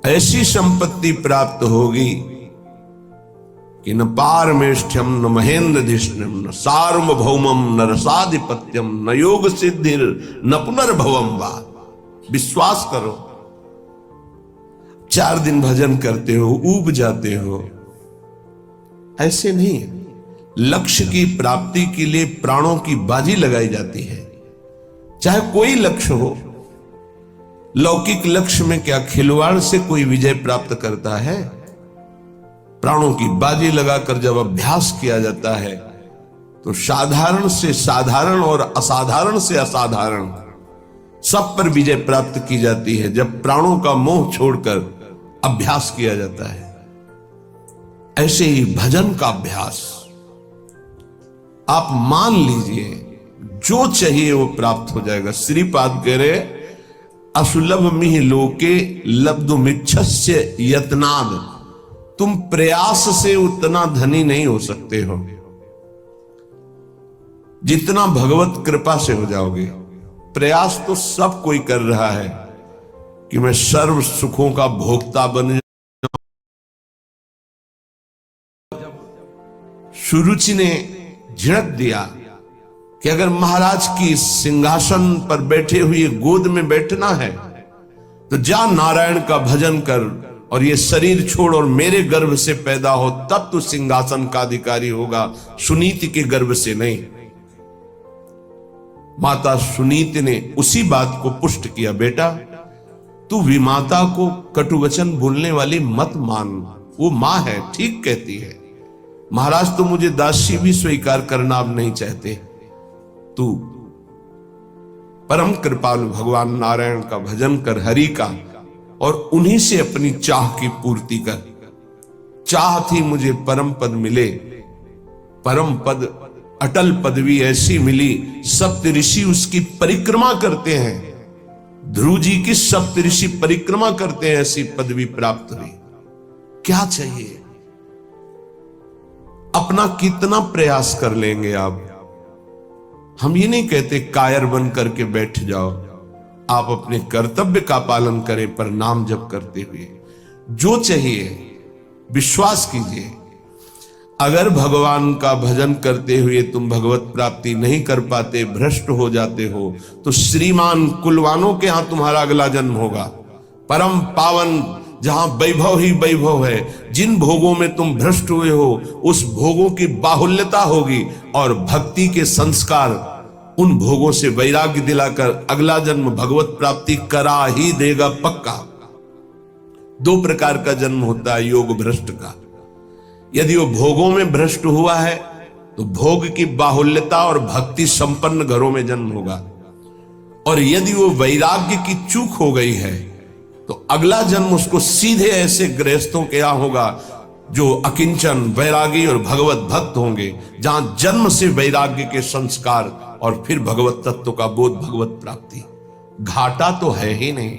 ऐसी संपत्ति प्राप्त होगी कि न पारमेष्ठ्यम न महेंद्रधिष्ण्यम न सार्वभौमम न रसाधिपत्यम न योग सिद्धिर न पुनर्भवम वा। विश्वास करो, 4 दिन भजन करते हो, ऊब जाते हो, ऐसे नहीं। लक्ष्य की प्राप्ति के लिए प्राणों की बाजी लगाई जाती है, चाहे कोई लक्ष्य हो। लौकिक लक्ष्य में क्या खिलवाड़ से कोई विजय प्राप्त करता है? प्राणों की बाजी लगाकर जब अभ्यास किया जाता है तो साधारण से साधारण और असाधारण से असाधारण सब पर विजय प्राप्त की जाती है, जब प्राणों का मोह छोड़कर अभ्यास किया जाता है। ऐसे ही भजन का अभ्यास आप मान लीजिए, जो चाहिए वो प्राप्त हो जाएगा। श्रीपाद कह रहे असुलभ मिह लोके लब्धुमिच्छस्य यत्नाद। तुम प्रयास से उतना धनी नहीं हो सकते हो जितना भगवत कृपा से हो जाओगे। प्रयास तो सब कोई कर रहा है कि मैं सर्व सुखों का भोक्ता बन जाऊं। सुरुचि ने झिड़क दिया कि अगर महाराज की सिंहासन पर बैठे हुए गोद में बैठना है तो जा नारायण का भजन कर और ये शरीर छोड़ और मेरे गर्भ से पैदा हो, तब तो सिंहासन का अधिकारी होगा, सुनीति के गर्भ से नहीं। माता सुनीति ने उसी बात को पुष्ट किया, बेटा तू विमाता को कटुवचन बोलने वाली मत मान, वो मां है, ठीक कहती है। महाराज तो मुझे दासी भी स्वीकार करना अब नहीं चाहते। तू परम कृपालु भगवान नारायण का भजन कर, हरि का, और उन्हीं से अपनी चाह की पूर्ति कर। चाह थी मुझे परम पद मिले, परम पद अटल पदवी ऐसी मिली, सप्त ऋषि उसकी परिक्रमा करते हैं। ध्रुव जी की सप्त ऋषि परिक्रमा करते हैं, ऐसी पदवी प्राप्त हुई। क्या चाहिए? अपना कितना प्रयास कर लेंगे आप? हम ये नहीं कहते कायर बन करके बैठ जाओ, आप अपने कर्तव्य का पालन करें, पर नाम जप करते हुए। जो चाहिए विश्वास कीजिए, अगर भगवान का भजन करते हुए तुम भगवत प्राप्ति नहीं कर पाते, भ्रष्ट हो जाते हो, तो श्रीमान कुलवानों के यहां तुम्हारा अगला जन्म होगा, परम पावन, जहां वैभव ही वैभव है। जिन भोगों में तुम भ्रष्ट हुए हो उस भोगों की बाहुल्यता होगी, और भक्ति के संस्कार उन भोगों से वैराग्य दिलाकर अगला जन्म भगवत प्राप्ति करा ही देगा पक्का। 2 प्रकार का जन्म होता है योग भ्रष्ट का। यदि वो भोगों में भ्रष्ट हुआ है तो भोग की बाहुल्यता और भक्ति संपन्न घरों में जन्म होगा, और यदि वो वैराग्य की चूक हो गई है तो अगला जन्म उसको सीधे ऐसे गृहस्थों के यहां होगा जो अकिंचन, वैरागी और भगवत भक्त होंगे, जहां जन्म से वैराग्य के संस्कार और फिर भगवत तत्व का बोध, भगवत प्राप्ति। घाटा तो है ही नहीं।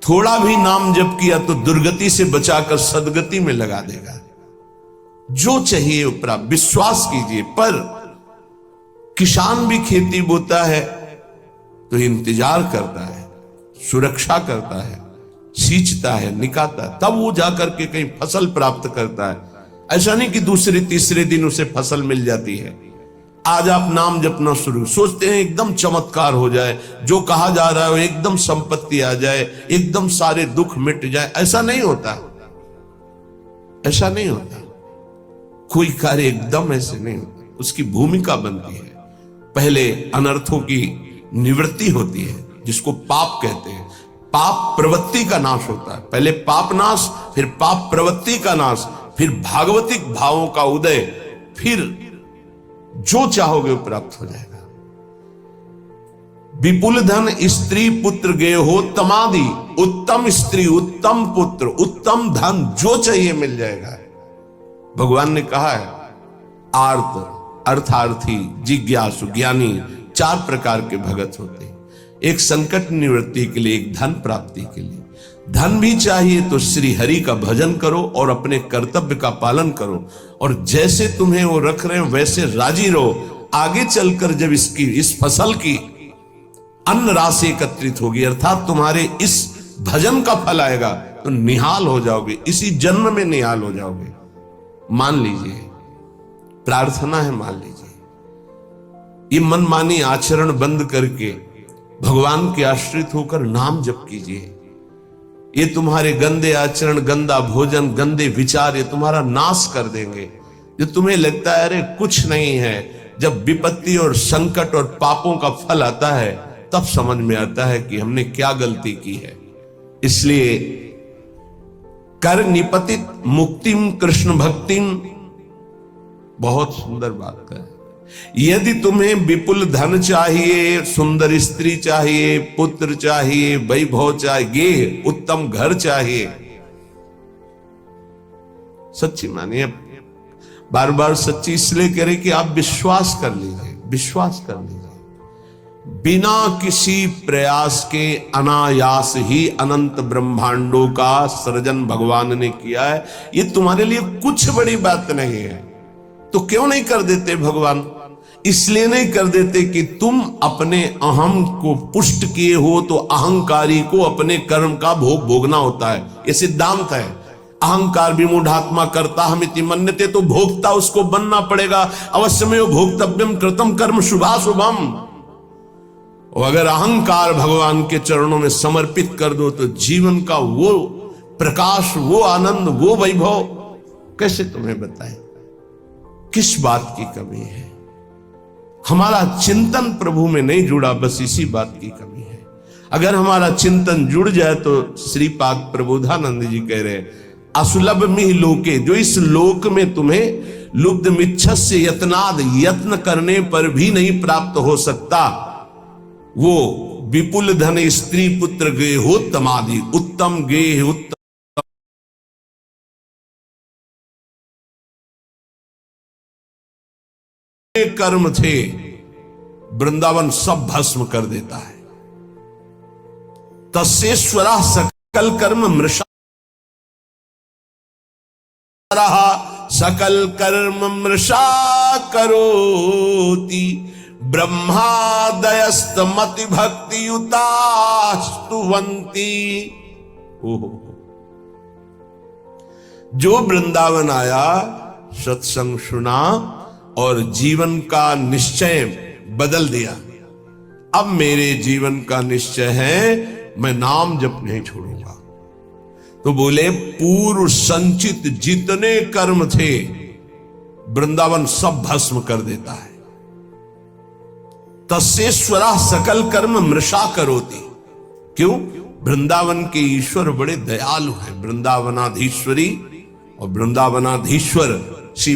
थोड़ा भी नाम जप किया तो दुर्गति से बचाकर सदगति में लगा देगा। जो चाहिए वो प्राप्त, विश्वास कीजिए। पर किसान भी खेती बोता है तो इंतजार करता है, सुरक्षा करता है, सींचता है, निकाता है, तब वो जाकर के कहीं फसल प्राप्त करता है। ऐसा नहीं कि दूसरे तीसरे दिन उसे फसल मिल जाती है। आज आप नाम जपना शुरू, सोचते हैं एकदम चमत्कार हो जाए, जो कहा जा रहा है एकदम संपत्ति आ जाए, एकदम सारे दुख मिट जाए। ऐसा नहीं होता, ऐसा नहीं होता। कोई कार्य एकदम ऐसे नहीं होता, उसकी भूमिका बनती है। पहले अनर्थों की निवृत्ति होती है, जिसको पाप कहते हैं। पाप प्रवृत्ति का नाश होता है, पहले पाप नाश, फिर पाप प्रवृत्ति का नाश, फिर भागवतिक भावों का उदय, फिर जो चाहोगे वो प्राप्त हो जाएगा। विपुल धन स्त्री पुत्र गे हो तमादि, उत्तम स्त्री, उत्तम पुत्र, उत्तम धन, जो चाहिए मिल जाएगा। भगवान ने कहा है आर्त, अर्थार्थी, जिज्ञासु, ज्ञानी, 4 प्रकार के भगत होते हैं। एक संकट निवृत्ति के लिए, एक धन प्राप्ति के लिए। धन भी चाहिए तो श्री हरि का भजन करो और अपने कर्तव्य का पालन करो, और जैसे तुम्हें वो रख रहे हैं वैसे राजी रहो। आगे चलकर जब इस फसल की अन्न राशि एकत्रित होगी, अर्थात तुम्हारे इस भजन का फल आएगा तो निहाल हो जाओगे, इसी जन्म में निहाल हो जाओगे। मान लीजिए, प्रार्थना है, मान लीजिए, ये मनमानी आचरण बंद करके भगवान के आश्रित होकर नाम जप कीजिए। ये तुम्हारे गंदे आचरण, गंदा भोजन, गंदे विचार, ये तुम्हारा नाश कर देंगे। जो तुम्हें लगता है अरे कुछ नहीं है, जब विपत्ति और संकट और पापों का फल आता है तब समझ में आता है कि हमने क्या गलती की है। इसलिए कर निपतित मुक्तिम कृष्ण भक्तिम, बहुत सुंदर बात है। यदि तुम्हें विपुल धन चाहिए, सुंदर स्त्री चाहिए, पुत्र चाहिए, वैभव चाहिए, उत्तम घर चाहिए, सच्ची मानिए, बार बार सच्ची इसलिए कह रहे कि आप विश्वास कर लीजिए, विश्वास कर लीजिए। बिना किसी प्रयास के अनायास ही अनंत ब्रह्मांडों का सृजन भगवान ने किया है। ये तुम्हारे लिए कुछ बड़ी बात नहीं है, तो क्यों नहीं कर देते भगवान? इसलिए नहीं कर देते कि तुम अपने अहम को पुष्ट किए हो, तो अहंकारी को अपने कर्म का भोग भोगना होता है। ये सिद्धांत है। अहंकार विमूढ़ात्मा कर्ता हमिति मन्यते, तो भोगता उसको बनना पड़ेगा। अवश्यमेव भोक्तव्यम कृतम कर्म शुभाशुभम। और अगर अहंकार भगवान के चरणों में समर्पित कर दो तो जीवन का वो प्रकाश, वो आनंद, वो वैभव कैसे तुम्हें बताएं? किस बात की कमी है? हमारा चिंतन प्रभु में नहीं जुड़ा, बस इसी बात की कमी है। अगर हमारा चिंतन जुड़ जाए तो श्रीपाद प्रबोधानंद जी कह रहे हैं, असुलभ मिह लोके, जो इस लोक में तुम्हें लुब्ध मिच्छस्य यत्नाद, यत्न करने पर भी नहीं प्राप्त हो सकता, वो विपुल धन स्त्री पुत्र गेहोत्तम आदि, उत्तम गेह, उत्तम कर्म थे, वृंदावन सब भस्म कर देता है। तस्येश्वरा सकल कर्म मृषा रहा, सकल कर्म मृषा करोति, ब्रह्मादयस्तमति भक्ति युतास्तुवंती। जो वृंदावन आया, सत्संग सुना और जीवन का निश्चय बदल दिया। अब मेरे जीवन का निश्चय है मैं नाम जप नहीं छोड़ूंगा। तो बोले पूर्व संचित जितने कर्म थे वृंदावन सब भस्म कर देता है। तस्येश्वरा सकल कर्म मृषा करोति। क्यों? वृंदावन के ईश्वर बड़े दयालु हैं। वृंदावनाधीश्वरी और वृंदावनाधीश्वर श्री